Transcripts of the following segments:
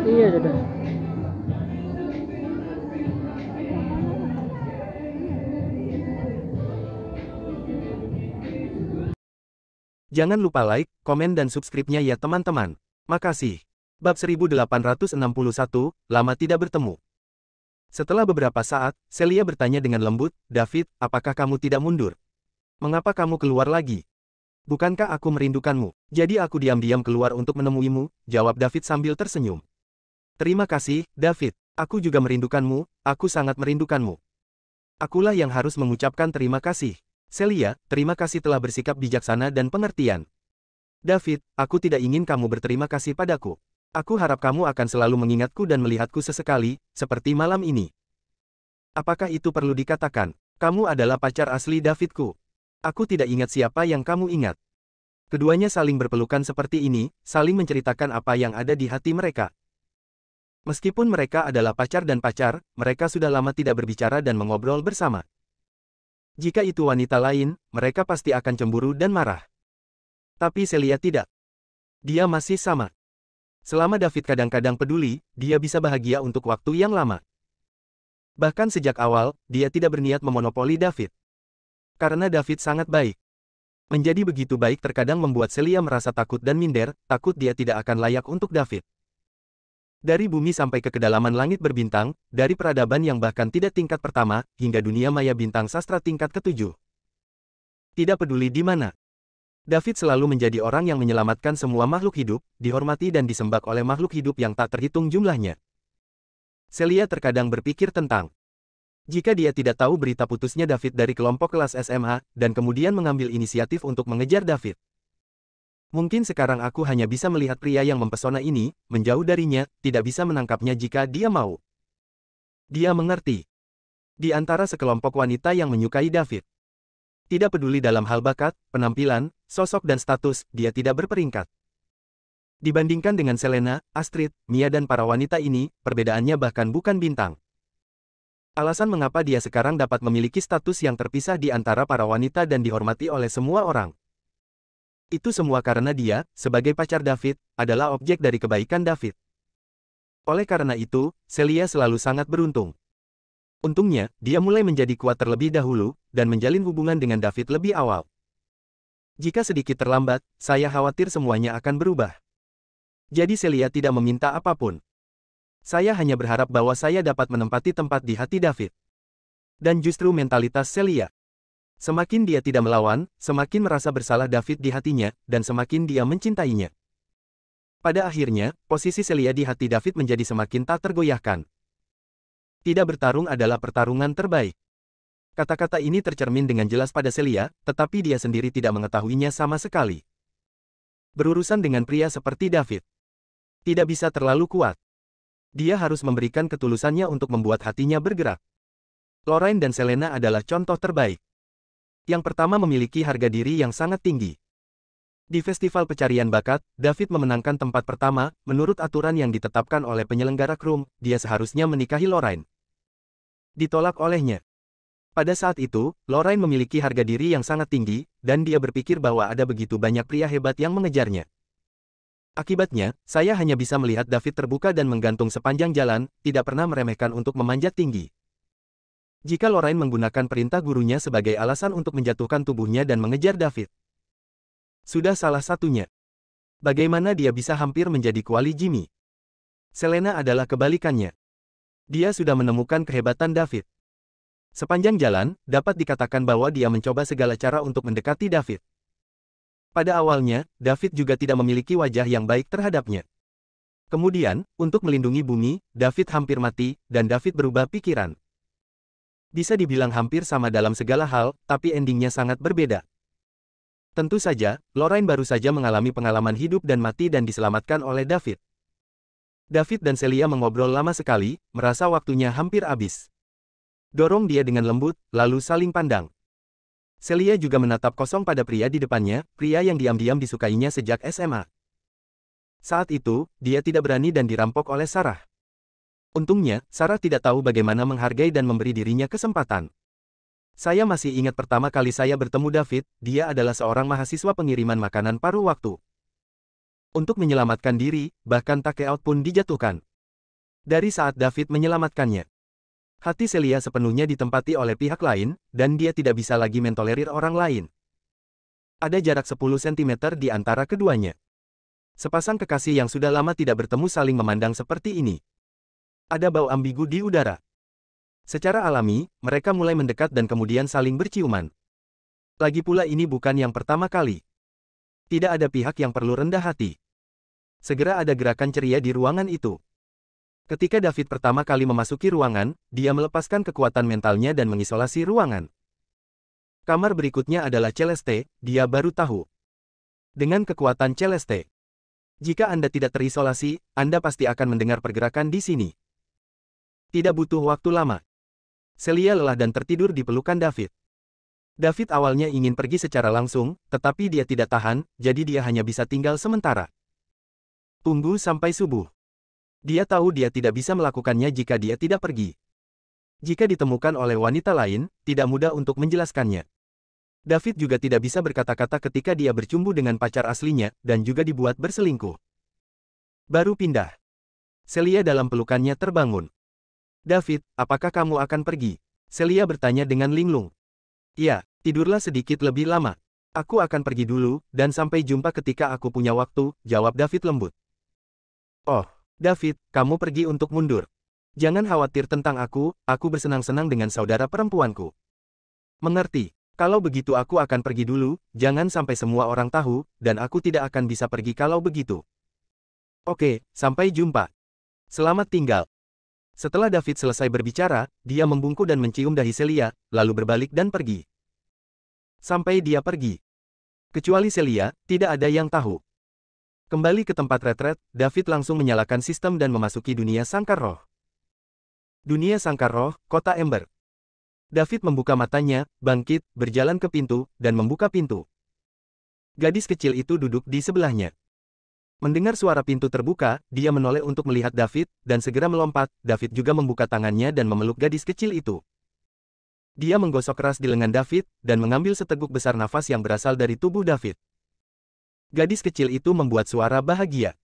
Iya sudah. Jangan lupa like, komen dan subscribe-nya ya teman-teman. Makasih. Bab 1861, lama tidak bertemu. Setelah beberapa saat, Celia bertanya dengan lembut, David, apakah kamu tidak mundur? Mengapa kamu keluar lagi? Bukankah aku merindukanmu? Jadi aku diam-diam keluar untuk menemuimu, jawab David sambil tersenyum. Terima kasih, David. Aku juga merindukanmu, aku sangat merindukanmu. Akulah yang harus mengucapkan terima kasih. Celia, terima kasih telah bersikap bijaksana dan pengertian. David, aku tidak ingin kamu berterima kasih padaku. Aku harap kamu akan selalu mengingatku dan melihatku sesekali, seperti malam ini. Apakah itu perlu dikatakan? Kamu adalah pacar asli Davidku. Aku tidak ingat siapa yang kamu ingat. Keduanya saling berpelukan seperti ini, saling menceritakan apa yang ada di hati mereka. Meskipun mereka adalah pacar dan pacar, mereka sudah lama tidak berbicara dan mengobrol bersama. Jika itu wanita lain, mereka pasti akan cemburu dan marah. Tapi Celia tidak. Dia masih sama. Selama David kadang-kadang peduli, dia bisa bahagia untuk waktu yang lama. Bahkan sejak awal, dia tidak berniat memonopoli David. Karena David sangat baik. Menjadi begitu baik terkadang membuat Celia merasa takut dan minder, takut dia tidak akan layak untuk David. Dari bumi sampai ke kedalaman langit berbintang, dari peradaban yang bahkan tidak tingkat pertama, hingga dunia maya bintang sastra tingkat ketujuh. Tidak peduli di mana. David selalu menjadi orang yang menyelamatkan semua makhluk hidup, dihormati dan disembah oleh makhluk hidup yang tak terhitung jumlahnya. Celia terkadang berpikir tentang jika dia tidak tahu berita putusnya David dari kelompok kelas SMA, dan kemudian mengambil inisiatif untuk mengejar David. Mungkin sekarang aku hanya bisa melihat pria yang mempesona ini, menjauh darinya, tidak bisa menangkapnya jika dia mau. Dia mengerti. Di antara sekelompok wanita yang menyukai David. Tidak peduli dalam hal bakat, penampilan, sosok dan status, dia tidak berperingkat. Dibandingkan dengan Selena, Astrid, Mia dan para wanita ini, perbedaannya bahkan bukan bintang. Alasan mengapa dia sekarang dapat memiliki status yang terpisah di antara para wanita dan dihormati oleh semua orang. Itu semua karena dia, sebagai pacar David, adalah objek dari kebaikan David. Oleh karena itu, Celia selalu sangat beruntung. Untungnya, dia mulai menjadi kuat terlebih dahulu, dan menjalin hubungan dengan David lebih awal. Jika sedikit terlambat, saya khawatir semuanya akan berubah. Jadi Celia tidak meminta apapun. Saya hanya berharap bahwa saya dapat menempati tempat di hati David. Dan justru mentalitas Celia. Semakin dia tidak melawan, semakin merasa bersalah David di hatinya, dan semakin dia mencintainya. Pada akhirnya, posisi Celia di hati David menjadi semakin tak tergoyahkan. Tidak bertarung adalah pertarungan terbaik. Kata-kata ini tercermin dengan jelas pada Celia, tetapi dia sendiri tidak mengetahuinya sama sekali. Berurusan dengan pria seperti David tidak bisa terlalu kuat. Dia harus memberikan ketulusannya untuk membuat hatinya bergerak. Lorraine dan Selena adalah contoh terbaik. Yang pertama memiliki harga diri yang sangat tinggi. Di festival pencarian bakat, David memenangkan tempat pertama, menurut aturan yang ditetapkan oleh penyelenggara Krum, dia seharusnya menikahi Lorraine. Ditolak olehnya. Pada saat itu, Lorraine memiliki harga diri yang sangat tinggi, dan dia berpikir bahwa ada begitu banyak pria hebat yang mengejarnya. Akibatnya, saya hanya bisa melihat David terbuka dan menggantung sepanjang jalan, tidak pernah meremehkan untuk memanjat tinggi. Jika Lorraine menggunakan perintah gurunya sebagai alasan untuk menjatuhkan tubuhnya dan mengejar David, sudah salah satunya. Bagaimana dia bisa hampir menjadi kuali Jimmy? Selena adalah kebalikannya. Dia sudah menemukan kehebatan David. Sepanjang jalan, dapat dikatakan bahwa dia mencoba segala cara untuk mendekati David. Pada awalnya, David juga tidak memiliki wajah yang baik terhadapnya. Kemudian, untuk melindungi bumi, David hampir mati, dan David berubah pikiran. Bisa dibilang hampir sama dalam segala hal, tapi endingnya sangat berbeda. Tentu saja, Lorraine baru saja mengalami pengalaman hidup dan mati dan diselamatkan oleh David. David dan Celia mengobrol lama sekali, merasa waktunya hampir habis. Dorong dia dengan lembut, lalu saling pandang. Celia juga menatap kosong pada pria di depannya, pria yang diam-diam disukainya sejak SMA. Saat itu, dia tidak berani dan dirampok oleh Sarah. Untungnya, Sarah tidak tahu bagaimana menghargai dan memberi dirinya kesempatan. Saya masih ingat pertama kali saya bertemu David, dia adalah seorang mahasiswa pengiriman makanan paruh waktu. Untuk menyelamatkan diri, bahkan takeout pun dijatuhkan. Dari saat David menyelamatkannya, hati Celia sepenuhnya ditempati oleh pihak lain, dan dia tidak bisa lagi mentolerir orang lain. Ada jarak 10 cm di antara keduanya. Sepasang kekasih yang sudah lama tidak bertemu saling memandang seperti ini. Ada bau ambigu di udara. Secara alami, mereka mulai mendekat dan kemudian saling berciuman. Lagi pula ini bukan yang pertama kali. Tidak ada pihak yang perlu rendah hati. Segera ada gerakan ceria di ruangan itu. Ketika David pertama kali memasuki ruangan, dia melepaskan kekuatan mentalnya dan mengisolasi ruangan. Kamar berikutnya adalah Celeste, dia baru tahu. Dengan kekuatan Celeste, jika Anda tidak terisolasi, Anda pasti akan mendengar pergerakan di sini. Tidak butuh waktu lama. Celia lelah dan tertidur di pelukan David. David awalnya ingin pergi secara langsung, tetapi dia tidak tahan, jadi dia hanya bisa tinggal sementara. Tunggu sampai subuh. Dia tahu dia tidak bisa melakukannya jika dia tidak pergi. Jika ditemukan oleh wanita lain, tidak mudah untuk menjelaskannya. David juga tidak bisa berkata-kata ketika dia bercumbu dengan pacar aslinya, dan juga dibuat berselingkuh. Baru pindah. Celia dalam pelukannya terbangun. David, apakah kamu akan pergi? Celia bertanya dengan linglung. Ya, tidurlah sedikit lebih lama. Aku akan pergi dulu, dan sampai jumpa ketika aku punya waktu, jawab David lembut. Oh, David, kamu pergi untuk mundur. Jangan khawatir tentang aku bersenang-senang dengan saudara perempuanku. Mengerti, kalau begitu aku akan pergi dulu, jangan sampai semua orang tahu, dan aku tidak akan bisa pergi kalau begitu. Oke, sampai jumpa. Selamat tinggal. Setelah David selesai berbicara, dia membungkuk dan mencium dahi Celia, lalu berbalik dan pergi. Sampai dia pergi. Kecuali Celia, tidak ada yang tahu. Kembali ke tempat retret, David langsung menyalakan sistem dan memasuki dunia sangkar roh. Dunia sangkar roh, Kota Ember. David membuka matanya, bangkit, berjalan ke pintu, dan membuka pintu. Gadis kecil itu duduk di sebelahnya. Mendengar suara pintu terbuka, dia menoleh untuk melihat David, dan segera melompat. David juga membuka tangannya dan memeluk gadis kecil itu. Dia menggosok keras di lengan David, dan mengambil seteguk besar nafas yang berasal dari tubuh David. Gadis kecil itu membuat suara bahagia.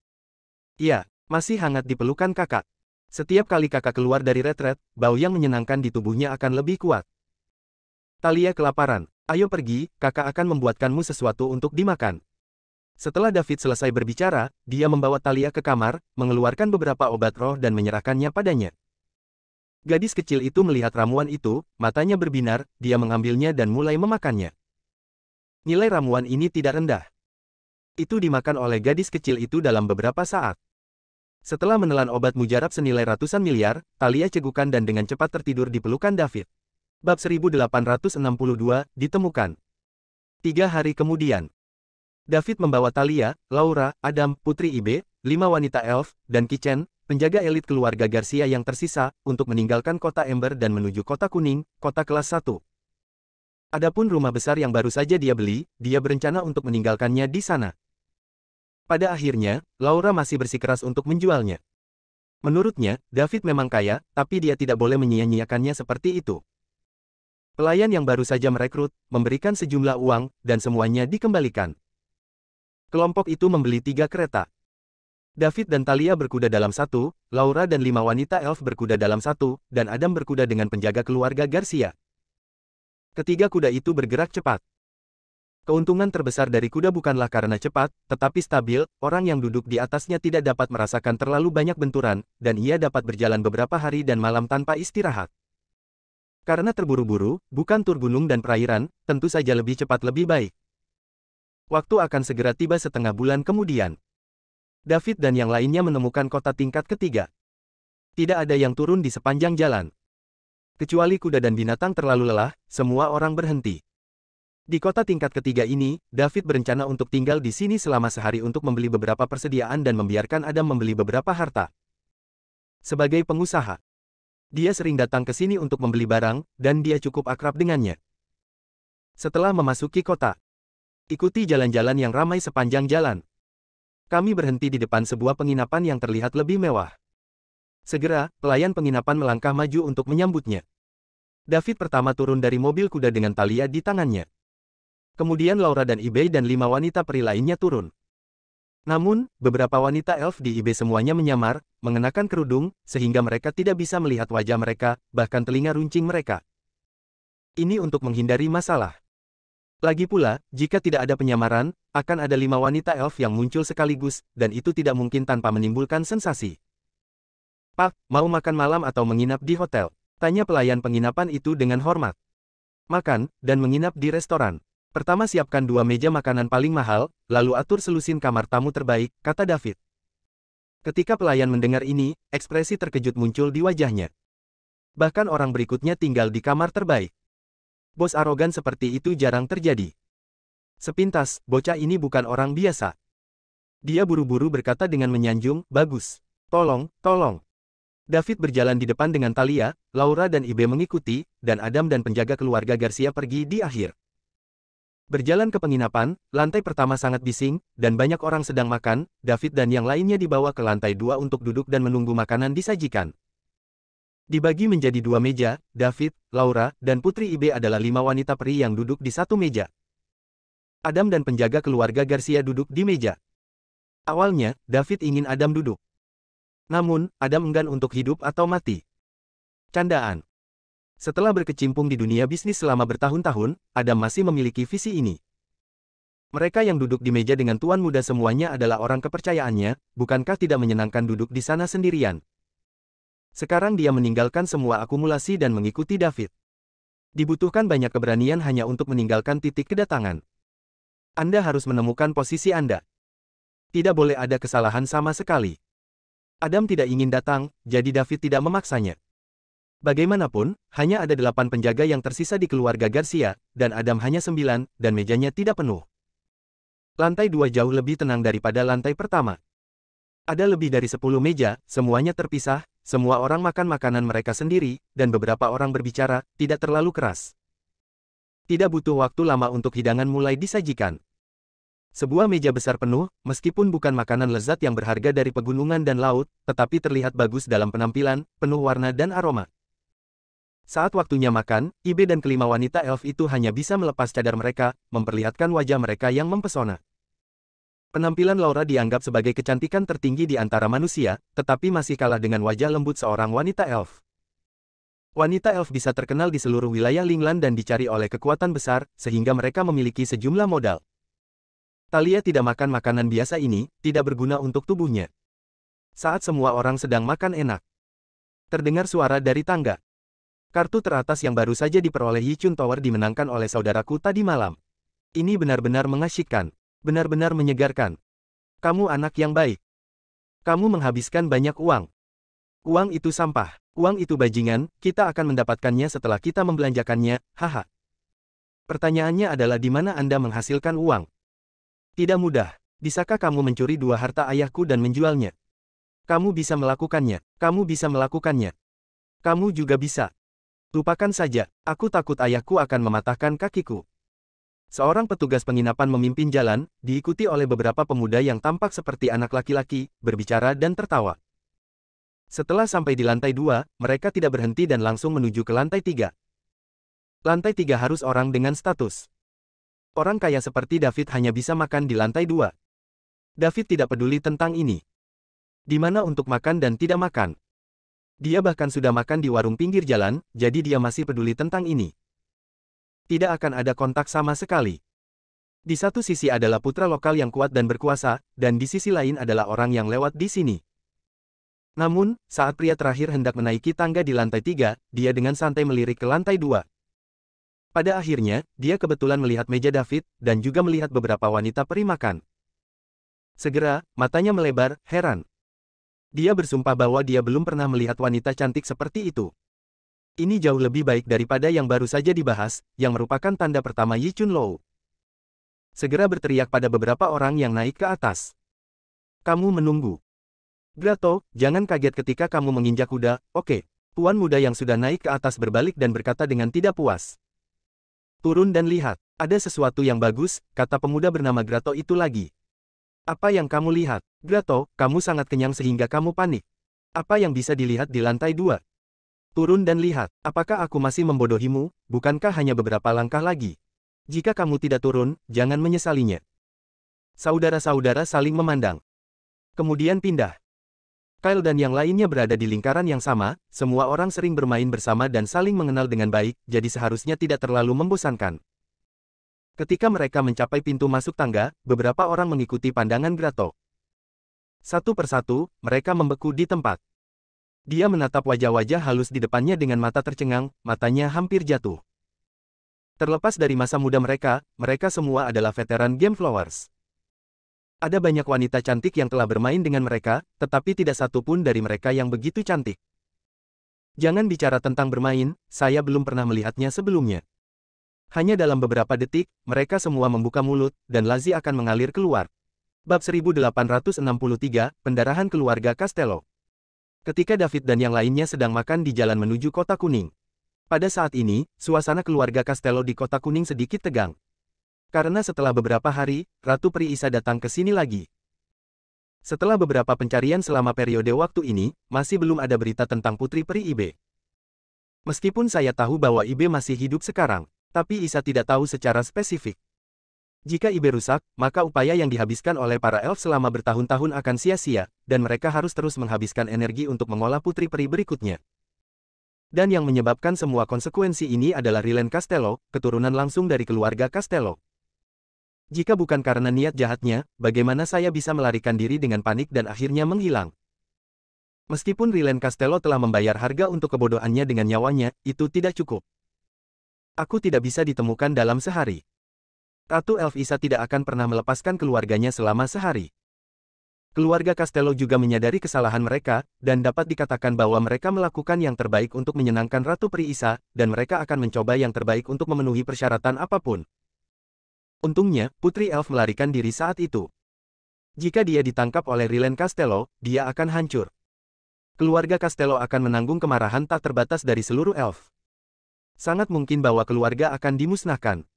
Iya, masih hangat di pelukan kakak. Setiap kali kakak keluar dari retret, bau yang menyenangkan di tubuhnya akan lebih kuat. Talia kelaparan. Ayo pergi, kakak akan membuatkanmu sesuatu untuk dimakan. Setelah David selesai berbicara, dia membawa Talia ke kamar, mengeluarkan beberapa obat roh dan menyerahkannya padanya. Gadis kecil itu melihat ramuan itu, matanya berbinar, dia mengambilnya dan mulai memakannya. Nilai ramuan ini tidak rendah. Itu dimakan oleh gadis kecil itu dalam beberapa saat. Setelah menelan obat mujarab senilai ratusan miliar, Talia cegukan dan dengan cepat tertidur di pelukan David. Bab 1862, ditemukan. 3 hari kemudian. David membawa Talia, Laura, Adam, Putri Ibe, 5 wanita elf, dan Kitchen, penjaga elit keluarga Garcia yang tersisa, untuk meninggalkan kota Ember dan menuju kota kuning, kota kelas 1. Adapun rumah besar yang baru saja dia beli, dia berencana untuk meninggalkannya di sana. Pada akhirnya, Laura masih bersikeras untuk menjualnya. Menurutnya, David memang kaya, tapi dia tidak boleh menyia-nyiakannya seperti itu. Pelayan yang baru saja merekrut, memberikan sejumlah uang, dan semuanya dikembalikan. Kelompok itu membeli 3 kereta. David dan Talia berkuda dalam satu, Laura dan 5 wanita elf berkuda dalam satu, dan Adam berkuda dengan penjaga keluarga Garcia. Ketiga kuda itu bergerak cepat. Keuntungan terbesar dari kuda bukanlah karena cepat, tetapi stabil, orang yang duduk di atasnya tidak dapat merasakan terlalu banyak benturan, dan ia dapat berjalan beberapa hari dan malam tanpa istirahat. Karena terburu-buru, bukan tur gunung dan perairan, tentu saja lebih cepat lebih baik. Waktu akan segera tiba setengah bulan kemudian. David dan yang lainnya menemukan kota tingkat ketiga. Tidak ada yang turun di sepanjang jalan. Kecuali kuda dan binatang terlalu lelah, semua orang berhenti. Di kota tingkat ketiga ini, David berencana untuk tinggal di sini selama sehari untuk membeli beberapa persediaan dan membiarkan Adam membeli beberapa harta. Sebagai pengusaha, dia sering datang ke sini untuk membeli barang, dan dia cukup akrab dengannya. Setelah memasuki kota, ikuti jalan-jalan yang ramai sepanjang jalan. Kami berhenti di depan sebuah penginapan yang terlihat lebih mewah. Segera, pelayan penginapan melangkah maju untuk menyambutnya. David pertama turun dari mobil kuda dengan Talia di tangannya. Kemudian Laura dan Ibe dan 5 wanita peri lainnya turun. Namun, beberapa wanita elf di IB semuanya menyamar, mengenakan kerudung, sehingga mereka tidak bisa melihat wajah mereka, bahkan telinga runcing mereka. Ini untuk menghindari masalah. Lagi pula, jika tidak ada penyamaran, akan ada 5 wanita elf yang muncul sekaligus, dan itu tidak mungkin tanpa menimbulkan sensasi. Pak, mau makan malam atau menginap di hotel? Tanya pelayan penginapan itu dengan hormat. Makan, dan menginap di restoran. Pertama siapkan 2 meja makanan paling mahal, lalu atur selusin kamar tamu terbaik, kata David. Ketika pelayan mendengar ini, ekspresi terkejut muncul di wajahnya. Bahkan orang berikutnya tinggal di kamar terbaik. Bos arogan seperti itu jarang terjadi. Sepintas, bocah ini bukan orang biasa. Dia buru-buru berkata dengan menyanjung, bagus. Tolong, tolong. David berjalan di depan dengan Talia, Laura dan Ibe mengikuti, dan Adam dan penjaga keluarga Garcia pergi di akhir. Berjalan ke penginapan, lantai pertama sangat bising, dan banyak orang sedang makan. David dan yang lainnya dibawa ke lantai 2 untuk duduk dan menunggu makanan disajikan. Dibagi menjadi 2 meja, David, Laura, dan Putri Ibe adalah 5 wanita peri yang duduk di satu meja. Adam dan penjaga keluarga Garcia duduk di meja. Awalnya, David ingin Adam duduk. Namun, Adam enggan untuk hidup atau mati. Candaan. Setelah berkecimpung di dunia bisnis selama bertahun-tahun, Adam masih memiliki visi ini. Mereka yang duduk di meja dengan tuan muda semuanya adalah orang kepercayaannya, bukankah tidak menyenangkan duduk di sana sendirian? Sekarang dia meninggalkan semua akumulasi dan mengikuti David. Dibutuhkan banyak keberanian hanya untuk meninggalkan titik kedatangan. Anda harus menemukan posisi Anda. Tidak boleh ada kesalahan sama sekali. Adam tidak ingin datang, jadi David tidak memaksanya. Bagaimanapun, hanya ada 8 penjaga yang tersisa di keluarga Garcia, dan Adam hanya 9, dan mejanya tidak penuh. Lantai 2 jauh lebih tenang daripada lantai pertama. Ada lebih dari 10 meja, semuanya terpisah, semua orang makan makanan mereka sendiri, dan beberapa orang berbicara, tidak terlalu keras. Tidak butuh waktu lama untuk hidangan mulai disajikan. Sebuah meja besar penuh, meskipun bukan makanan lezat yang berharga dari pegunungan dan laut, tetapi terlihat bagus dalam penampilan, penuh warna dan aroma. Saat waktunya makan, Ibe dan kelima wanita elf itu hanya bisa melepas cadar mereka, memperlihatkan wajah mereka yang mempesona. Penampilan Laura dianggap sebagai kecantikan tertinggi di antara manusia, tetapi masih kalah dengan wajah lembut seorang wanita elf. Wanita elf bisa terkenal di seluruh wilayah Lingland dan dicari oleh kekuatan besar, sehingga mereka memiliki sejumlah modal. Talia tidak makan makanan biasa ini, tidak berguna untuk tubuhnya. Saat semua orang sedang makan enak, terdengar suara dari tangga. Kartu teratas yang baru saja diperoleh Yichun Tower dimenangkan oleh saudaraku tadi malam. Ini benar-benar mengasyikkan. Benar-benar menyegarkan. Kamu anak yang baik. Kamu menghabiskan banyak uang. Uang itu sampah. Uang itu bajingan, kita akan mendapatkannya setelah kita membelanjakannya, haha. Pertanyaannya adalah di mana Anda menghasilkan uang? Tidak mudah. Bisakah kamu mencuri 2 harta ayahku dan menjualnya? Kamu bisa melakukannya. Kamu bisa melakukannya. Kamu juga bisa. Lupakan saja, aku takut ayahku akan mematahkan kakiku. Seorang petugas penginapan memimpin jalan, diikuti oleh beberapa pemuda yang tampak seperti anak laki-laki, berbicara dan tertawa. Setelah sampai di lantai 2, mereka tidak berhenti dan langsung menuju ke lantai 3. Lantai 3 harus orang dengan status. Orang kaya seperti David hanya bisa makan di lantai 2. David tidak peduli tentang ini. Di mana untuk makan dan tidak makan. Dia bahkan sudah makan di warung pinggir jalan, jadi dia masih peduli tentang ini. Tidak akan ada kontak sama sekali. Di satu sisi adalah putra lokal yang kuat dan berkuasa, dan di sisi lain adalah orang yang lewat di sini. Namun, saat pria terakhir hendak menaiki tangga di lantai 3, dia dengan santai melirik ke lantai 2. Pada akhirnya, dia kebetulan melihat meja David, dan juga melihat beberapa wanita peri makan. Segera, matanya melebar, heran. Dia bersumpah bahwa dia belum pernah melihat wanita cantik seperti itu. Ini jauh lebih baik daripada yang baru saja dibahas, yang merupakan tanda pertama Yi Chun Lou. Segera berteriak pada beberapa orang yang naik ke atas. Kamu menunggu. Grato, jangan kaget ketika kamu menginjak kuda, oke. Tuan muda yang sudah naik ke atas berbalik dan berkata dengan tidak puas. Turun dan lihat, ada sesuatu yang bagus, kata pemuda bernama Grato itu lagi. Apa yang kamu lihat? Grato, kamu sangat kenyang sehingga kamu panik. Apa yang bisa dilihat di lantai 2? Turun dan lihat, apakah aku masih membodohimu, bukankah hanya beberapa langkah lagi? Jika kamu tidak turun, jangan menyesalinya. Saudara-saudara saling memandang. Kemudian pindah. Kyle dan yang lainnya berada di lingkaran yang sama, semua orang sering bermain bersama dan saling mengenal dengan baik, jadi seharusnya tidak terlalu membosankan. Ketika mereka mencapai pintu masuk tangga, beberapa orang mengikuti pandangan Grato. Satu persatu, mereka membeku di tempat. Dia menatap wajah-wajah halus di depannya dengan mata tercengang, matanya hampir jatuh. Terlepas dari masa muda mereka, mereka semua adalah veteran Game Flowers. Ada banyak wanita cantik yang telah bermain dengan mereka, tetapi tidak satu pun dari mereka yang begitu cantik. Jangan bicara tentang bermain, saya belum pernah melihatnya sebelumnya. Hanya dalam beberapa detik, mereka semua membuka mulut, dan lazi akan mengalir keluar. Bab 1863, Pendarahan Keluarga Castello. Ketika David dan yang lainnya sedang makan di jalan menuju Kota Kuning. Pada saat ini, suasana keluarga Castello di Kota Kuning sedikit tegang. Karena setelah beberapa hari, Ratu Peri Isa datang ke sini lagi. Setelah beberapa pencarian selama periode waktu ini, masih belum ada berita tentang Putri Peri Ibe. Meskipun saya tahu bahwa Ibe masih hidup sekarang, tapi Isa tidak tahu secara spesifik. Jika Ibe rusak, maka upaya yang dihabiskan oleh para elf selama bertahun-tahun akan sia-sia, dan mereka harus terus menghabiskan energi untuk mengolah Putri Peri berikutnya. Dan yang menyebabkan semua konsekuensi ini adalah Rilen Castello, keturunan langsung dari keluarga Castello. Jika bukan karena niat jahatnya, bagaimana saya bisa melarikan diri dengan panik dan akhirnya menghilang? Meskipun Rilen Castello telah membayar harga untuk kebodohannya dengan nyawanya, itu tidak cukup. Aku tidak bisa ditemukan dalam sehari. Ratu Elf Isa tidak akan pernah melepaskan keluarganya selama sehari. Keluarga Castello juga menyadari kesalahan mereka, dan dapat dikatakan bahwa mereka melakukan yang terbaik untuk menyenangkan Ratu Peri Isa, dan mereka akan mencoba yang terbaik untuk memenuhi persyaratan apapun. Untungnya, Putri Elf melarikan diri saat itu. Jika dia ditangkap oleh Rilen Castello, dia akan hancur. Keluarga Castello akan menanggung kemarahan tak terbatas dari seluruh elf. Sangat mungkin bahwa keluarga akan dimusnahkan.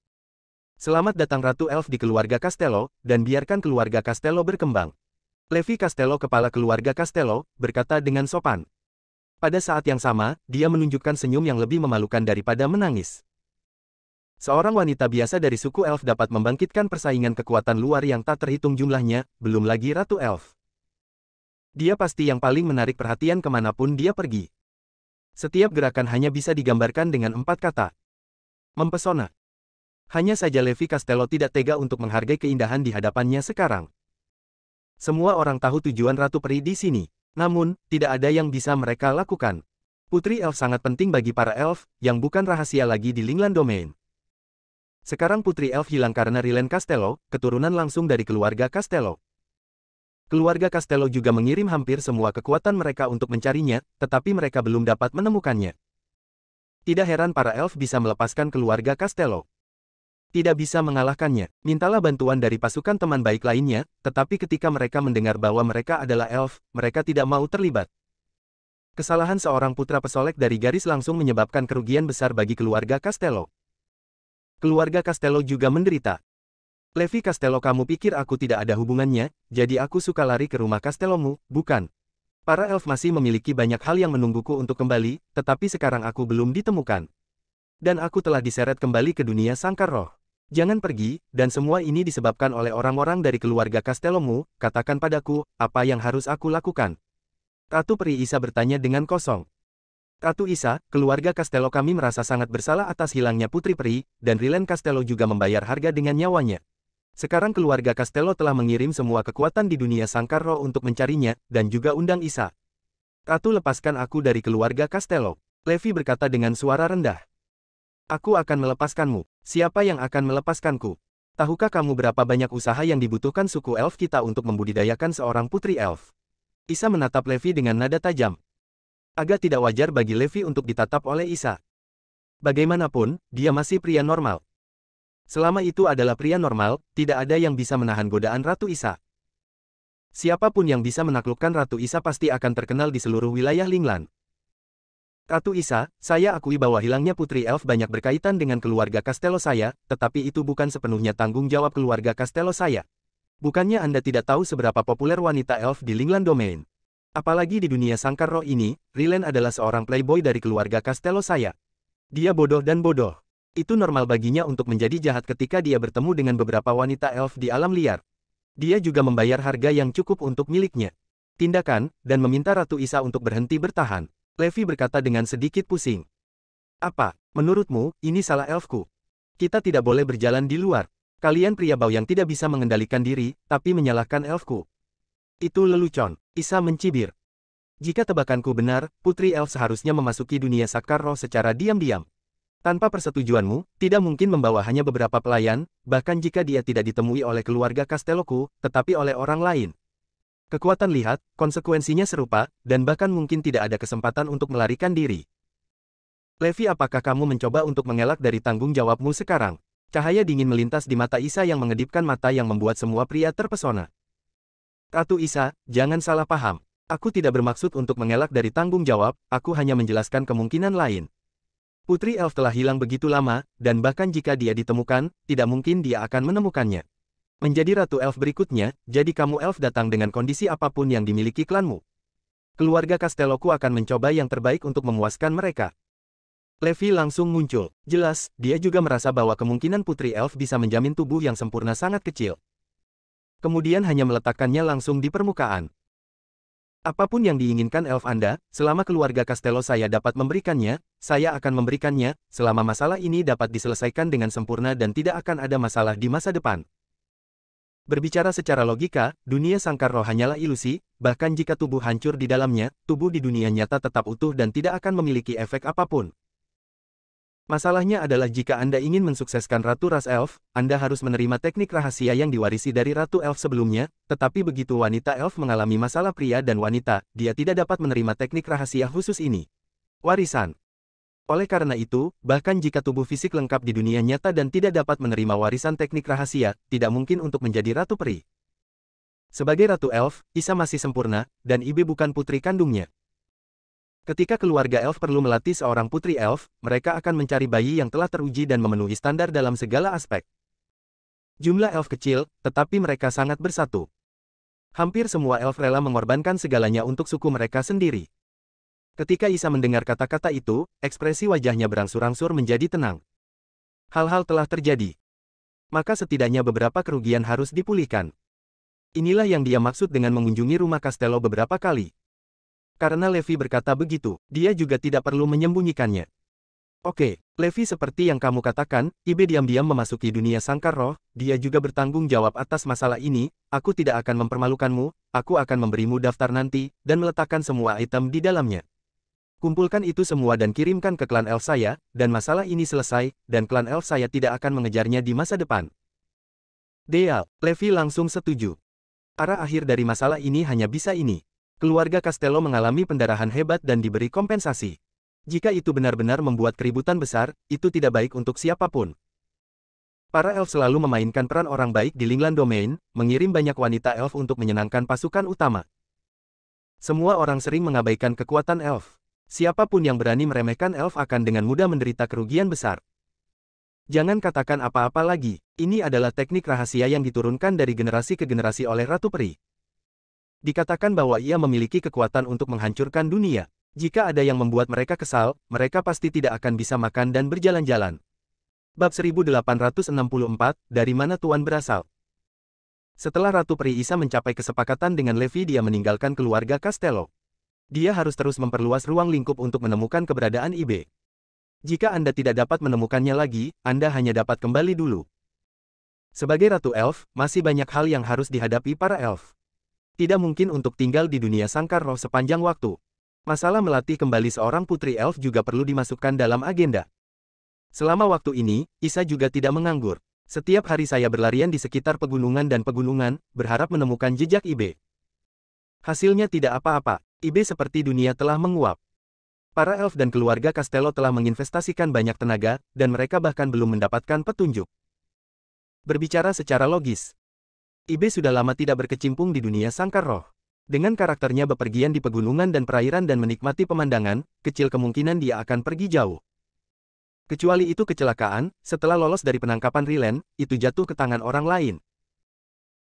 Selamat datang Ratu Elf di keluarga Castello, dan biarkan keluarga Castello berkembang. Levi Castello, kepala keluarga Castello, berkata dengan sopan. Pada saat yang sama, dia menunjukkan senyum yang lebih memalukan daripada menangis. Seorang wanita biasa dari suku elf dapat membangkitkan persaingan kekuatan luar yang tak terhitung jumlahnya, belum lagi Ratu Elf. Dia pasti yang paling menarik perhatian kemanapun dia pergi. Setiap gerakan hanya bisa digambarkan dengan 4 kata. Mempesona. Hanya saja Levi Castello tidak tega untuk menghargai keindahan di hadapannya sekarang. Semua orang tahu tujuan Ratu Peri di sini. Namun, tidak ada yang bisa mereka lakukan. Putri Elf sangat penting bagi para elf, yang bukan rahasia lagi di Lingland Domain. Sekarang Putri Elf hilang karena Rilen Castello, keturunan langsung dari keluarga Castello. Keluarga Castello juga mengirim hampir semua kekuatan mereka untuk mencarinya, tetapi mereka belum dapat menemukannya. Tidak heran para elf bisa melepaskan keluarga Castello. Tidak bisa mengalahkannya. Mintalah bantuan dari pasukan teman baik lainnya, tetapi ketika mereka mendengar bahwa mereka adalah elf, mereka tidak mau terlibat. Kesalahan seorang putra pesolek dari garis langsung menyebabkan kerugian besar bagi keluarga Castello. Keluarga Castello juga menderita. Levi Castello, kamu pikir aku tidak ada hubungannya, jadi aku suka lari ke rumah Castellomu, bukan? Para elf masih memiliki banyak hal yang menungguku untuk kembali, tetapi sekarang aku belum ditemukan. Dan aku telah diseret kembali ke dunia sangkar roh. Jangan pergi, dan semua ini disebabkan oleh orang-orang dari keluarga Castellomu, katakan padaku, apa yang harus aku lakukan? Ratu Peri Isa bertanya dengan kosong. Ratu Isa, keluarga Castello kami merasa sangat bersalah atas hilangnya Putri Peri, dan Rilen Castello juga membayar harga dengan nyawanya. Sekarang keluarga Castello telah mengirim semua kekuatan di dunia sangkar roh untuk mencarinya, dan juga undang Isa. Ratu, lepaskan aku dari keluarga Castello. Levi berkata dengan suara rendah. Aku akan melepaskanmu. Siapa yang akan melepaskanku? Tahukah kamu berapa banyak usaha yang dibutuhkan suku elf kita untuk membudidayakan seorang putri elf? Isa menatap Levi dengan nada tajam. Agak tidak wajar bagi Levi untuk ditatap oleh Isa. Bagaimanapun, dia masih pria normal. Selama itu adalah pria normal, tidak ada yang bisa menahan godaan Ratu Isa. Siapapun yang bisa menaklukkan Ratu Isa pasti akan terkenal di seluruh wilayah Lingland. Ratu Isa, saya akui bahwa hilangnya Putri Elf banyak berkaitan dengan keluarga Castello saya, tetapi itu bukan sepenuhnya tanggung jawab keluarga Castello saya. Bukannya Anda tidak tahu seberapa populer wanita elf di Lingland Domain? Apalagi di dunia sangkar roh ini, Rilen adalah seorang playboy dari keluarga Castello saya. Dia bodoh dan bodoh. Itu normal baginya untuk menjadi jahat ketika dia bertemu dengan beberapa wanita elf di alam liar. Dia juga membayar harga yang cukup untuk miliknya. Tindakan, dan meminta Ratu Isa untuk berhenti bertahan. Levi berkata dengan sedikit pusing. Apa, menurutmu, ini salah elfku? Kita tidak boleh berjalan di luar. Kalian pria bau yang tidak bisa mengendalikan diri, tapi menyalahkan elfku. Itu lelucon. Isa mencibir. Jika tebakanku benar, Putri Elf seharusnya memasuki dunia sakar roh secara diam-diam. Tanpa persetujuanmu, tidak mungkin membawa hanya beberapa pelayan, bahkan jika dia tidak ditemui oleh keluarga Castelloku, tetapi oleh orang lain. Kekuatan lihat, konsekuensinya serupa, dan bahkan mungkin tidak ada kesempatan untuk melarikan diri. Levi, apakah kamu mencoba untuk mengelak dari tanggung jawabmu sekarang? Cahaya dingin melintas di mata Isa yang mengedipkan mata yang membuat semua pria terpesona. Ratu Isa, jangan salah paham. Aku tidak bermaksud untuk mengelak dari tanggung jawab, aku hanya menjelaskan kemungkinan lain. Putri Elf telah hilang begitu lama, dan bahkan jika dia ditemukan, tidak mungkin dia akan menemukannya. Menjadi Ratu Elf berikutnya, jadi kamu Elf datang dengan kondisi apapun yang dimiliki klanmu. Keluarga Castelloku akan mencoba yang terbaik untuk memuaskan mereka. Levi langsung muncul. Jelas, dia juga merasa bahwa kemungkinan Putri Elf bisa menjamin tubuh yang sempurna sangat kecil. Kemudian hanya meletakkannya langsung di permukaan. Apapun yang diinginkan Elf Anda, selama keluarga Castello saya dapat memberikannya, saya akan memberikannya, selama masalah ini dapat diselesaikan dengan sempurna dan tidak akan ada masalah di masa depan. Berbicara secara logika, dunia sangkar roh hanyalah ilusi, bahkan jika tubuh hancur di dalamnya, tubuh di dunia nyata tetap utuh dan tidak akan memiliki efek apapun. Masalahnya adalah jika Anda ingin mensukseskan Ratu Ras Elf, Anda harus menerima teknik rahasia yang diwarisi dari Ratu Elf sebelumnya, tetapi begitu wanita Elf mengalami masalah pria dan wanita, dia tidak dapat menerima teknik rahasia khusus ini. Warisan. Oleh karena itu, bahkan jika tubuh fisik lengkap di dunia nyata dan tidak dapat menerima warisan teknik rahasia, tidak mungkin untuk menjadi Ratu Peri. Sebagai Ratu Elf, Isa masih sempurna, dan Ibe bukan putri kandungnya. Ketika keluarga Elf perlu melatih seorang putri Elf, mereka akan mencari bayi yang telah teruji dan memenuhi standar dalam segala aspek. Jumlah Elf kecil, tetapi mereka sangat bersatu. Hampir semua Elf rela mengorbankan segalanya untuk suku mereka sendiri. Ketika Isa mendengar kata-kata itu, ekspresi wajahnya berangsur-angsur menjadi tenang. Hal-hal telah terjadi. Maka setidaknya beberapa kerugian harus dipulihkan. Inilah yang dia maksud dengan mengunjungi rumah Castello beberapa kali. Karena Levi berkata begitu, dia juga tidak perlu menyembunyikannya. Oke, Levi, seperti yang kamu katakan, Ibe diam-diam memasuki dunia sangkar roh, dia juga bertanggung jawab atas masalah ini, aku tidak akan mempermalukanmu, aku akan memberimu daftar nanti, dan meletakkan semua item di dalamnya. Kumpulkan itu semua dan kirimkan ke klan Elf saya, dan masalah ini selesai, dan klan Elf saya tidak akan mengejarnya di masa depan. Deal, Levi langsung setuju. Arah akhir dari masalah ini hanya bisa ini. Keluarga Castello mengalami pendarahan hebat dan diberi kompensasi. Jika itu benar-benar membuat keributan besar, itu tidak baik untuk siapapun. Para elf selalu memainkan peran orang baik di Lingland Domain, mengirim banyak wanita elf untuk menyenangkan pasukan utama. Semua orang sering mengabaikan kekuatan elf. Siapapun yang berani meremehkan elf akan dengan mudah menderita kerugian besar. Jangan katakan apa-apa lagi, ini adalah teknik rahasia yang diturunkan dari generasi ke generasi oleh Ratu Peri. Dikatakan bahwa ia memiliki kekuatan untuk menghancurkan dunia. Jika ada yang membuat mereka kesal, mereka pasti tidak akan bisa makan dan berjalan-jalan. Bab 1864, dari mana Tuan berasal? Setelah Ratu Peri Isa mencapai kesepakatan dengan Levi, dia meninggalkan keluarga Castello. Dia harus terus memperluas ruang lingkup untuk menemukan keberadaan Ibe. Jika Anda tidak dapat menemukannya lagi, Anda hanya dapat kembali dulu. Sebagai Ratu Elf, masih banyak hal yang harus dihadapi para elf. Tidak mungkin untuk tinggal di dunia sangkar roh sepanjang waktu. Masalah melatih kembali seorang putri elf juga perlu dimasukkan dalam agenda. Selama waktu ini, Isa juga tidak menganggur. Setiap hari saya berlarian di sekitar pegunungan dan pegunungan, berharap menemukan jejak Ibe. Hasilnya tidak apa-apa. Ibe seperti dunia telah menguap. Para elf dan keluarga Castello telah menginvestasikan banyak tenaga, dan mereka bahkan belum mendapatkan petunjuk. Berbicara secara logis, Ibe sudah lama tidak berkecimpung di dunia sangkar roh. Dengan karakternya bepergian di pegunungan dan perairan dan menikmati pemandangan, kecil kemungkinan dia akan pergi jauh. Kecuali itu kecelakaan, setelah lolos dari penangkapan Rilen, itu jatuh ke tangan orang lain.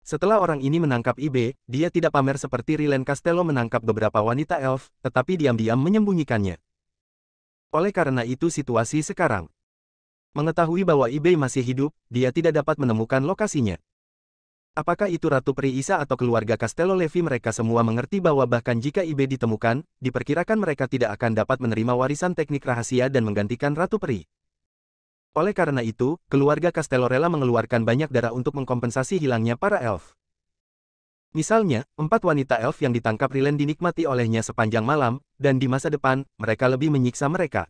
Setelah orang ini menangkap Ibe, dia tidak pamer seperti Rilen Castello menangkap beberapa wanita elf, tetapi diam-diam menyembunyikannya. Oleh karena itu situasi sekarang. Mengetahui bahwa Ibe masih hidup, dia tidak dapat menemukan lokasinya. Apakah itu Ratu Peri Isa atau keluarga Castello Levi? Mereka semua mengerti bahwa bahkan jika IB ditemukan, diperkirakan mereka tidak akan dapat menerima warisan teknik rahasia dan menggantikan Ratu Peri. Oleh karena itu, keluarga Castello rela mengeluarkan banyak darah untuk mengkompensasi hilangnya para elf. Misalnya, 4 wanita elf yang ditangkap Rilen dinikmati olehnya sepanjang malam, dan di masa depan, mereka lebih menyiksa mereka.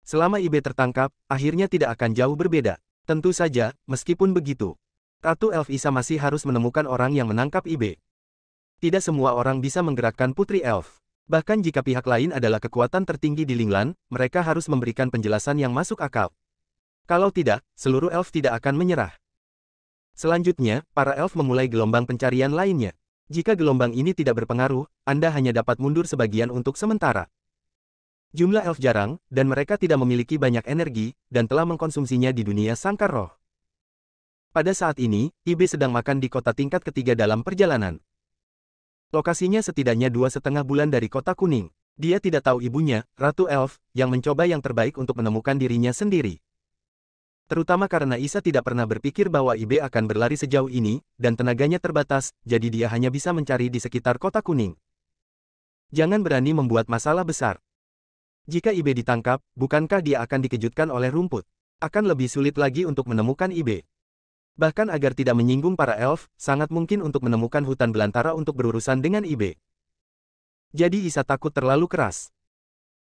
Selama IB tertangkap, akhirnya tidak akan jauh berbeda. Tentu saja, meskipun begitu, Ratu Elf Isa masih harus menemukan orang yang menangkap IB. Tidak semua orang bisa menggerakkan Putri Elf. Bahkan jika pihak lain adalah kekuatan tertinggi di Linglan, mereka harus memberikan penjelasan yang masuk akal. Kalau tidak, seluruh elf tidak akan menyerah. Selanjutnya, para elf memulai gelombang pencarian lainnya. Jika gelombang ini tidak berpengaruh, Anda hanya dapat mundur sebagian untuk sementara. Jumlah elf jarang, dan mereka tidak memiliki banyak energi, dan telah mengkonsumsinya di dunia sangkar roh. Pada saat ini, IB sedang makan di kota tingkat ketiga dalam perjalanan. Lokasinya setidaknya 2,5 bulan dari kota kuning. Dia tidak tahu ibunya, Ratu Elf, yang mencoba yang terbaik untuk menemukan dirinya sendiri. Terutama karena Isa tidak pernah berpikir bahwa IB akan berlari sejauh ini, dan tenaganya terbatas, jadi dia hanya bisa mencari di sekitar kota kuning. Jangan berani membuat masalah besar. Jika IB ditangkap, bukankah dia akan dikejutkan oleh rumput? Akan lebih sulit lagi untuk menemukan IB. Bahkan agar tidak menyinggung para elf, sangat mungkin untuk menemukan hutan belantara untuk berurusan dengan IB. Jadi Isa takut terlalu keras.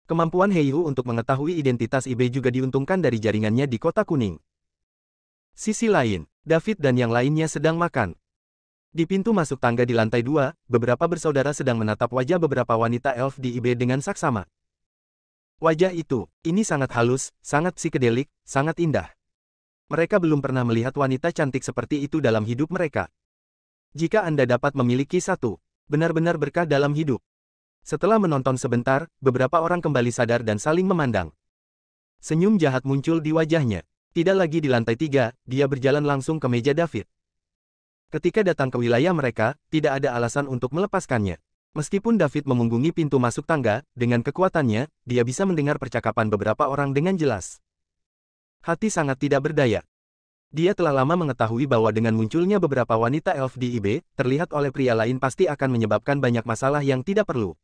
Kemampuan Heihu untuk mengetahui identitas IB juga diuntungkan dari jaringannya di kota kuning. Sisi lain, David dan yang lainnya sedang makan. Di pintu masuk tangga di lantai 2, beberapa bersaudara sedang menatap wajah beberapa wanita elf di IB dengan saksama. Wajah itu, ini sangat halus, sangat psikedelik, sangat indah. Mereka belum pernah melihat wanita cantik seperti itu dalam hidup mereka. Jika Anda dapat memiliki satu, benar-benar berkah dalam hidup. Setelah menonton sebentar, beberapa orang kembali sadar dan saling memandang. Senyum jahat muncul di wajahnya. Tidak lagi di lantai 3, dia berjalan langsung ke meja David. Ketika datang ke wilayah mereka, tidak ada alasan untuk melepaskannya. Meskipun David memunggungi pintu masuk tangga, dengan kekuatannya, dia bisa mendengar percakapan beberapa orang dengan jelas. Hati sangat tidak berdaya. Dia telah lama mengetahui bahwa dengan munculnya beberapa wanita elf di IB, terlihat oleh pria lain pasti akan menyebabkan banyak masalah yang tidak perlu.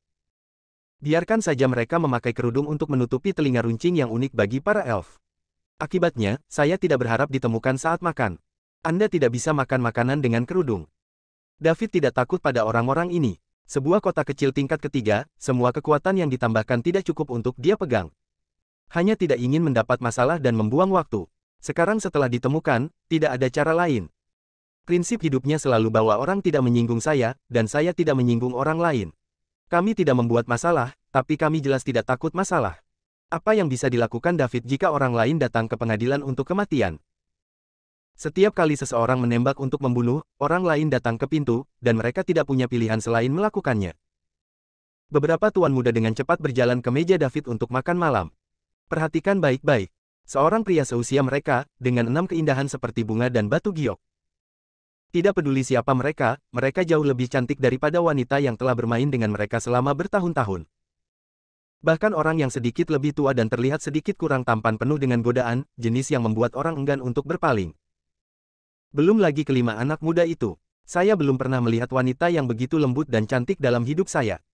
Biarkan saja mereka memakai kerudung untuk menutupi telinga runcing yang unik bagi para elf. Akibatnya, saya tidak berharap ditemukan saat makan. Anda tidak bisa makan makanan dengan kerudung. David tidak takut pada orang-orang ini. Sebuah kota kecil tingkat ketiga, semua kekuatan yang ditambahkan tidak cukup untuk dia pegang. Hanya tidak ingin mendapat masalah dan membuang waktu. Sekarang setelah ditemukan, tidak ada cara lain. Prinsip hidupnya selalu bahwa orang tidak menyinggung saya, dan saya tidak menyinggung orang lain. Kami tidak membuat masalah, tapi kami jelas tidak takut masalah. Apa yang bisa dilakukan David jika orang lain datang ke pengadilan untuk kematian? Setiap kali seseorang menembak untuk membunuh, orang lain datang ke pintu, dan mereka tidak punya pilihan selain melakukannya. Beberapa tuan muda dengan cepat berjalan ke meja David untuk makan malam. Perhatikan baik-baik. Seorang pria seusia mereka, dengan 6 keindahan seperti bunga dan batu giok. Tidak peduli siapa mereka, mereka jauh lebih cantik daripada wanita yang telah bermain dengan mereka selama bertahun-tahun. Bahkan orang yang sedikit lebih tua dan terlihat sedikit kurang tampan penuh dengan godaan, jenis yang membuat orang enggan untuk berpaling. Belum lagi kelima anak muda itu. Saya belum pernah melihat wanita yang begitu lembut dan cantik dalam hidup saya.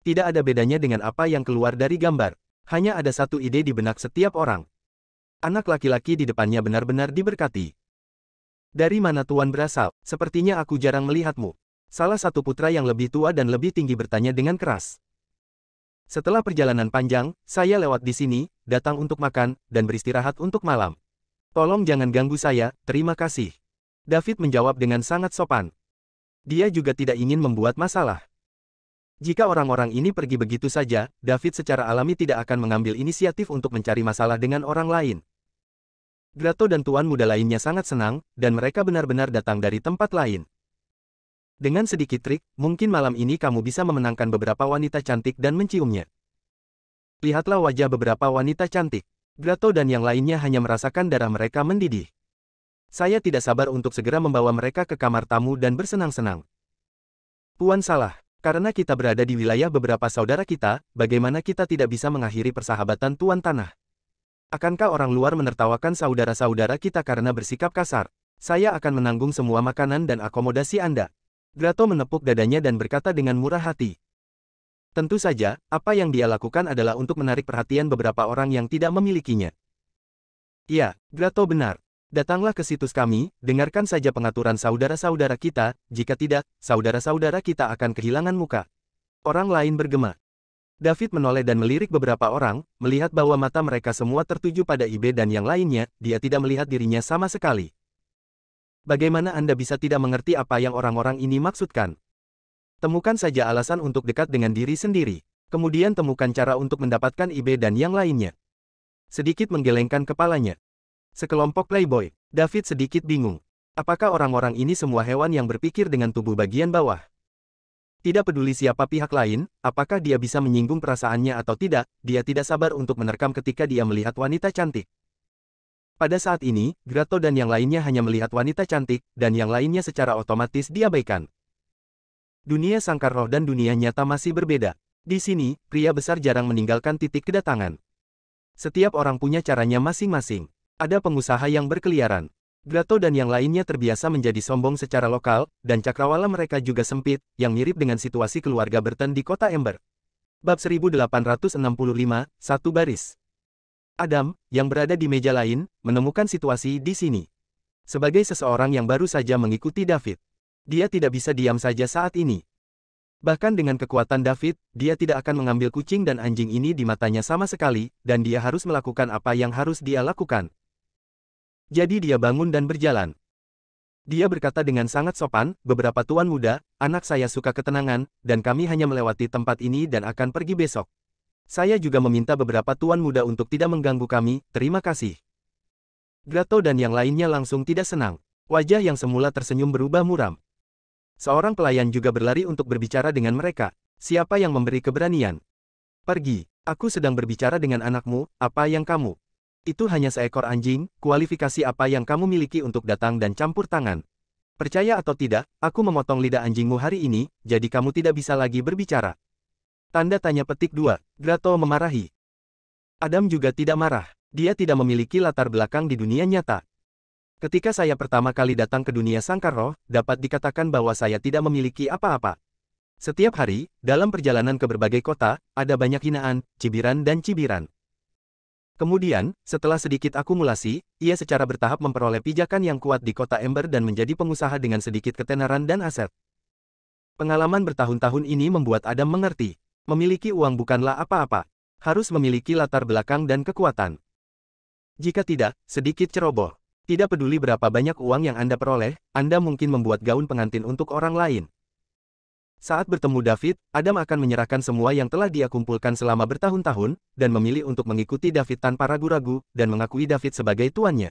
Tidak ada bedanya dengan apa yang keluar dari gambar. Hanya ada satu ide di benak setiap orang. Anak laki-laki di depannya benar-benar diberkati. Dari mana Tuan berasal? Sepertinya aku jarang melihatmu. Salah satu putra yang lebih tua dan lebih tinggi bertanya dengan keras. Setelah perjalanan panjang, saya lewat di sini, datang untuk makan, dan beristirahat untuk malam. Tolong jangan ganggu saya, terima kasih. David menjawab dengan sangat sopan. Dia juga tidak ingin membuat masalah. Jika orang-orang ini pergi begitu saja, David secara alami tidak akan mengambil inisiatif untuk mencari masalah dengan orang lain. Grato dan tuan muda lainnya sangat senang, dan mereka benar-benar datang dari tempat lain. Dengan sedikit trik, mungkin malam ini kamu bisa memenangkan beberapa wanita cantik dan menciumnya. Lihatlah wajah beberapa wanita cantik. Grato dan yang lainnya hanya merasakan darah mereka mendidih. Saya tidak sabar untuk segera membawa mereka ke kamar tamu dan bersenang-senang. Puan salah. Karena kita berada di wilayah beberapa saudara kita, bagaimana kita tidak bisa mengakhiri persahabatan Tuan Tanah? Akankah orang luar menertawakan saudara-saudara kita karena bersikap kasar? Saya akan menanggung semua makanan dan akomodasi Anda. Grato menepuk dadanya dan berkata dengan murah hati. Tentu saja, apa yang dia lakukan adalah untuk menarik perhatian beberapa orang yang tidak memilikinya. Ya, Grato benar. Datanglah ke situs kami, dengarkan saja pengaturan saudara-saudara kita, jika tidak, saudara-saudara kita akan kehilangan muka. Orang lain bergema. David menoleh dan melirik beberapa orang, melihat bahwa mata mereka semua tertuju pada Ibe dan yang lainnya, dia tidak melihat dirinya sama sekali. Bagaimana Anda bisa tidak mengerti apa yang orang-orang ini maksudkan? Temukan saja alasan untuk dekat dengan diri sendiri. Kemudian temukan cara untuk mendapatkan Ibe dan yang lainnya. Sedikit menggelengkan kepalanya. Sekelompok playboy. David sedikit bingung. Apakah orang-orang ini semua hewan yang berpikir dengan tubuh bagian bawah? Tidak peduli siapa pihak lain, apakah dia bisa menyinggung perasaannya atau tidak, dia tidak sabar untuk menerkam ketika dia melihat wanita cantik. Pada saat ini, Grato dan yang lainnya hanya melihat wanita cantik, dan yang lainnya secara otomatis diabaikan. Dunia sangkar roh dan dunia nyata masih berbeda. Di sini, pria besar jarang meninggalkan titik kedatangan. Setiap orang punya caranya masing-masing. Ada pengusaha yang berkeliaran. Grato dan yang lainnya terbiasa menjadi sombong secara lokal, dan cakrawala mereka juga sempit, yang mirip dengan situasi keluarga Burton di kota Ember. Bab 1865, satu baris. Adam, yang berada di meja lain, menemukan situasi di sini. Sebagai seseorang yang baru saja mengikuti David, dia tidak bisa diam saja saat ini. Bahkan dengan kekuatan David, dia tidak akan mengambil kucing dan anjing ini di matanya sama sekali, dan dia harus melakukan apa yang harus dia lakukan. Jadi dia bangun dan berjalan. Dia berkata dengan sangat sopan, beberapa tuan muda, anak saya suka ketenangan, dan kami hanya melewati tempat ini dan akan pergi besok. Saya juga meminta beberapa tuan muda untuk tidak mengganggu kami, terima kasih. Grato dan yang lainnya langsung tidak senang. Wajah yang semula tersenyum berubah muram. Seorang pelayan juga berlari untuk berbicara dengan mereka. Siapa yang memberi keberanian? Pergi. Aku sedang berbicara dengan anakmu, apa yang kamu? Itu hanya seekor anjing, kualifikasi apa yang kamu miliki untuk datang dan campur tangan? Percaya atau tidak, aku memotong lidah anjingmu hari ini, jadi kamu tidak bisa lagi berbicara. Tanda tanya petik 2. Grato memarahi. Adam juga tidak marah. Dia tidak memiliki latar belakang di dunia nyata. Ketika saya pertama kali datang ke dunia sangkar roh, dapat dikatakan bahwa saya tidak memiliki apa-apa. Setiap hari, dalam perjalanan ke berbagai kota, ada banyak hinaan, cibiran dan cibiran. Kemudian, setelah sedikit akumulasi, ia secara bertahap memperoleh pijakan yang kuat di kota Ember dan menjadi pengusaha dengan sedikit ketenaran dan aset. Pengalaman bertahun-tahun ini membuat Adam mengerti. Memiliki uang bukanlah apa-apa. Harus memiliki latar belakang dan kekuatan. Jika tidak, sedikit ceroboh. Tidak peduli berapa banyak uang yang Anda peroleh, Anda mungkin membuat gaun pengantin untuk orang lain. Saat bertemu David, Adam akan menyerahkan semua yang telah dia kumpulkan selama bertahun-tahun, dan memilih untuk mengikuti David tanpa ragu-ragu, dan mengakui David sebagai tuannya.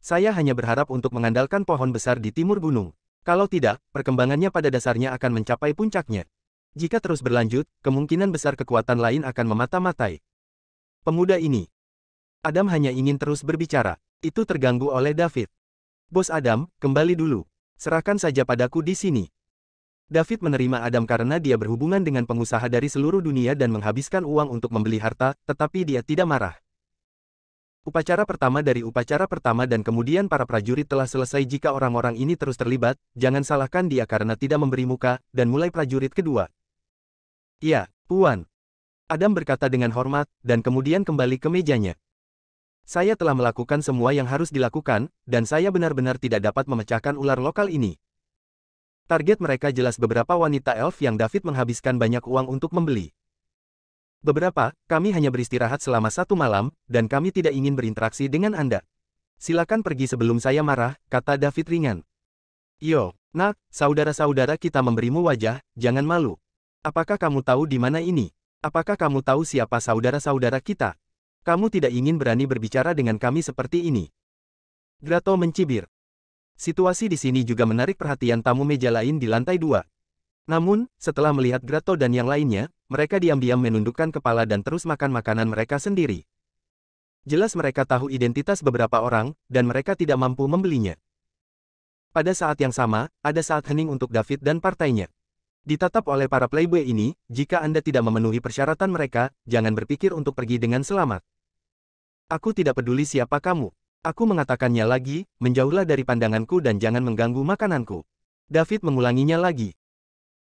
Saya hanya berharap untuk mengandalkan pohon besar di timur gunung. Kalau tidak, perkembangannya pada dasarnya akan mencapai puncaknya. Jika terus berlanjut, kemungkinan besar kekuatan lain akan memata-matai pemuda ini. Adam hanya ingin terus berbicara. Itu terganggu oleh David. Bos Adam, kembali dulu. Serahkan saja padaku di sini. David menerima Adam karena dia berhubungan dengan pengusaha dari seluruh dunia dan menghabiskan uang untuk membeli harta, tetapi dia tidak marah. Upacara pertama dari upacara pertama dan kemudian para prajurit telah selesai. Jika orang-orang ini terus terlibat, jangan salahkan dia karena tidak memberi muka, dan mulai prajurit kedua. Ya, Puan. Adam berkata dengan hormat, dan kemudian kembali ke mejanya. Saya telah melakukan semua yang harus dilakukan, dan saya benar-benar tidak dapat memecahkan ular lokal ini. Target mereka jelas beberapa wanita elf yang David menghabiskan banyak uang untuk membeli. Beberapa, kami hanya beristirahat selama 1 malam, dan kami tidak ingin berinteraksi dengan Anda. Silakan pergi sebelum saya marah, kata David ringan. Yo, nak, saudara-saudara kita memberimu wajah, jangan malu. Apakah kamu tahu di mana ini? Apakah kamu tahu siapa saudara-saudara kita? Kamu tidak ingin berani berbicara dengan kami seperti ini. Grato mencibir. Situasi di sini juga menarik perhatian tamu meja lain di lantai 2. Namun, setelah melihat Grato dan yang lainnya, mereka diam-diam menundukkan kepala dan terus makan makanan mereka sendiri. Jelas mereka tahu identitas beberapa orang, dan mereka tidak mampu membelinya. Pada saat yang sama, ada saat hening untuk David dan partainya. Ditatap oleh para playboy ini, jika Anda tidak memenuhi persyaratan mereka, jangan berpikir untuk pergi dengan selamat. Aku tidak peduli siapa kamu. Aku mengatakannya lagi, menjauhlah dari pandanganku dan jangan mengganggu makananku. David mengulanginya lagi.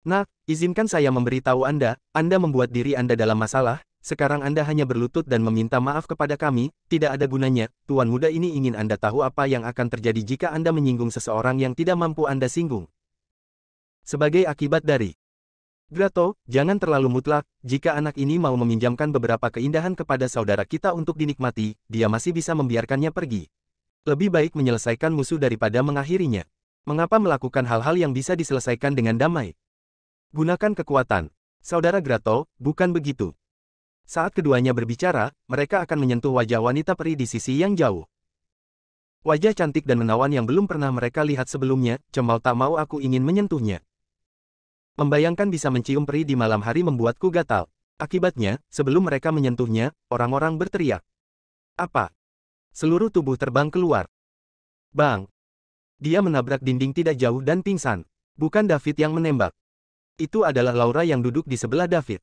Nak, izinkan saya memberitahu Anda membuat diri Anda dalam masalah, sekarang Anda hanya berlutut dan meminta maaf kepada kami, tidak ada gunanya, tuan muda ini ingin Anda tahu apa yang akan terjadi jika Anda menyinggung seseorang yang tidak mampu Anda singgung. Sebagai akibat dari Grato, jangan terlalu mutlak, jika anak ini mau meminjamkan beberapa keindahan kepada saudara kita untuk dinikmati, dia masih bisa membiarkannya pergi. Lebih baik menyelesaikan musuh daripada mengakhirinya. Mengapa melakukan hal-hal yang bisa diselesaikan dengan damai? Gunakan kekuatan. Saudara Grato, bukan begitu. Saat keduanya berbicara, mereka akan menyentuh wajah wanita peri di sisi yang jauh. Wajah cantik dan menawan yang belum pernah mereka lihat sebelumnya, mau tak mau aku ingin menyentuhnya. Membayangkan bisa mencium peri di malam hari membuatku gatal. Akibatnya, sebelum mereka menyentuhnya, orang-orang berteriak. Apa? Seluruh tubuh terbang keluar. Bang! Dia menabrak dinding tidak jauh dan pingsan. Bukan David yang menembak. Itu adalah Laura yang duduk di sebelah David.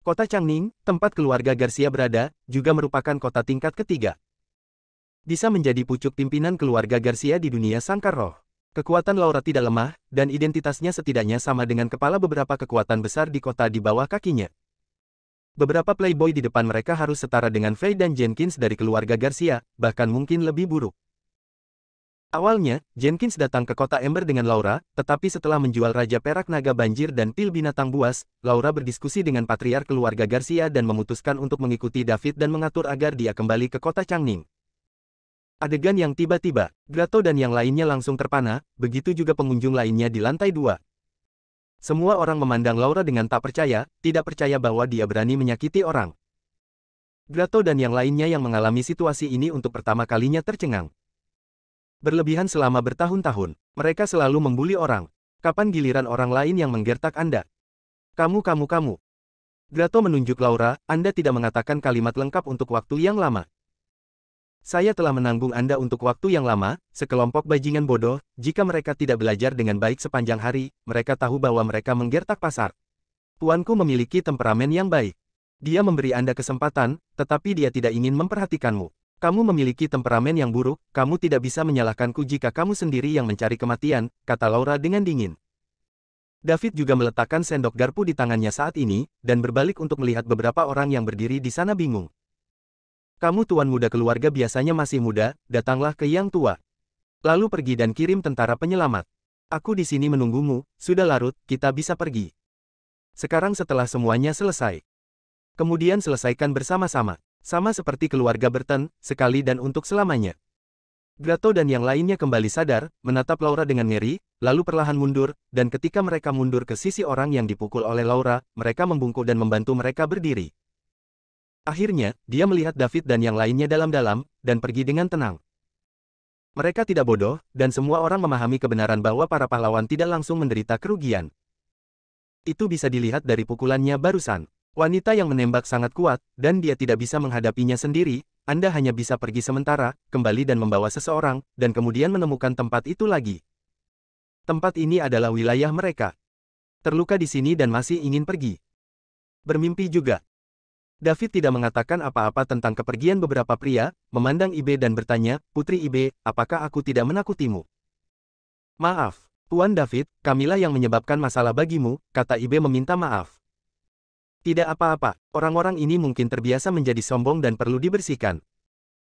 Kota Changning, tempat keluarga Garcia berada, juga merupakan kota tingkat ketiga. Bisa menjadi pucuk pimpinan keluarga Garcia di dunia sangkar roh. Kekuatan Laura tidak lemah, dan identitasnya setidaknya sama dengan kepala beberapa kekuatan besar di kota di bawah kakinya. Beberapa playboy di depan mereka harus setara dengan Faye dan Jenkins dari keluarga Garcia, bahkan mungkin lebih buruk. Awalnya, Jenkins datang ke kota Ember dengan Laura, tetapi setelah menjual Raja Perak Naga Banjir dan pil binatang buas, Laura berdiskusi dengan patriark keluarga Garcia dan memutuskan untuk mengikuti David dan mengatur agar dia kembali ke kota Changning. Adegan yang tiba-tiba, Grato dan yang lainnya langsung terpana, begitu juga pengunjung lainnya di lantai 2. Semua orang memandang Laura dengan tak percaya, tidak percaya bahwa dia berani menyakiti orang. Grato dan yang lainnya yang mengalami situasi ini untuk pertama kalinya tercengang. Berlebihan selama bertahun-tahun, mereka selalu membuli orang. Kapan giliran orang lain yang menggertak Anda? Kamu. Grato menunjuk Laura, Anda tidak mengatakan kalimat lengkap untuk waktu yang lama. Saya telah menanggung Anda untuk waktu yang lama, sekelompok bajingan bodoh, jika mereka tidak belajar dengan baik sepanjang hari, mereka tahu bahwa mereka menggertak pasar. Tuanku memiliki temperamen yang baik. Dia memberi Anda kesempatan, tetapi dia tidak ingin memperhatikanmu. Kamu memiliki temperamen yang buruk, kamu tidak bisa menyalahkanku jika kamu sendiri yang mencari kematian, kata Laura dengan dingin. David juga meletakkan sendok garpu di tangannya saat ini, dan berbalik untuk melihat beberapa orang yang berdiri di sana bingung. Kamu tuan muda keluarga biasanya masih muda, datanglah ke yang tua. Lalu pergi dan kirim tentara penyelamat. Aku di sini menunggumu, sudah larut, kita bisa pergi. Sekarang setelah semuanya selesai. Kemudian selesaikan bersama-sama. Sama seperti keluarga Burton, sekali dan untuk selamanya. Grato dan yang lainnya kembali sadar, menatap Laura dengan ngeri, lalu perlahan mundur, dan ketika mereka mundur ke sisi orang yang dipukul oleh Laura, mereka membungkuk dan membantu mereka berdiri. Akhirnya, dia melihat David dan yang lainnya dalam-dalam, dan pergi dengan tenang. Mereka tidak bodoh, dan semua orang memahami kebenaran bahwa para pahlawan tidak langsung menderita kerugian. Itu bisa dilihat dari pukulannya barusan. Wanita yang menembak sangat kuat, dan dia tidak bisa menghadapinya sendiri, Anda hanya bisa pergi sementara, kembali dan membawa seseorang, dan kemudian menemukan tempat itu lagi. Tempat ini adalah wilayah mereka. Terluka di sini dan masih ingin pergi. Bermimpi juga. David tidak mengatakan apa-apa tentang kepergian beberapa pria, memandang Ibe dan bertanya, Putri Ibe, apakah aku tidak menakutimu? Maaf, Tuan David, kamilah yang menyebabkan masalah bagimu, kata Ibe meminta maaf. Tidak apa-apa, orang-orang ini mungkin terbiasa menjadi sombong dan perlu dibersihkan.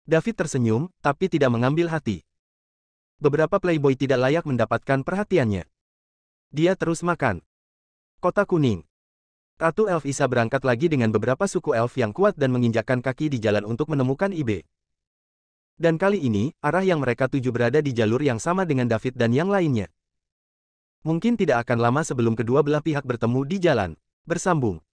David tersenyum, tapi tidak mengambil hati. Beberapa playboy tidak layak mendapatkan perhatiannya. Dia terus makan. Kota Kuning. Ratu Elf Isa berangkat lagi dengan beberapa suku elf yang kuat dan menginjakkan kaki di jalan untuk menemukan Ibe. Dan kali ini, arah yang mereka tuju berada di jalur yang sama dengan David dan yang lainnya. Mungkin tidak akan lama sebelum kedua belah pihak bertemu di jalan. Bersambung.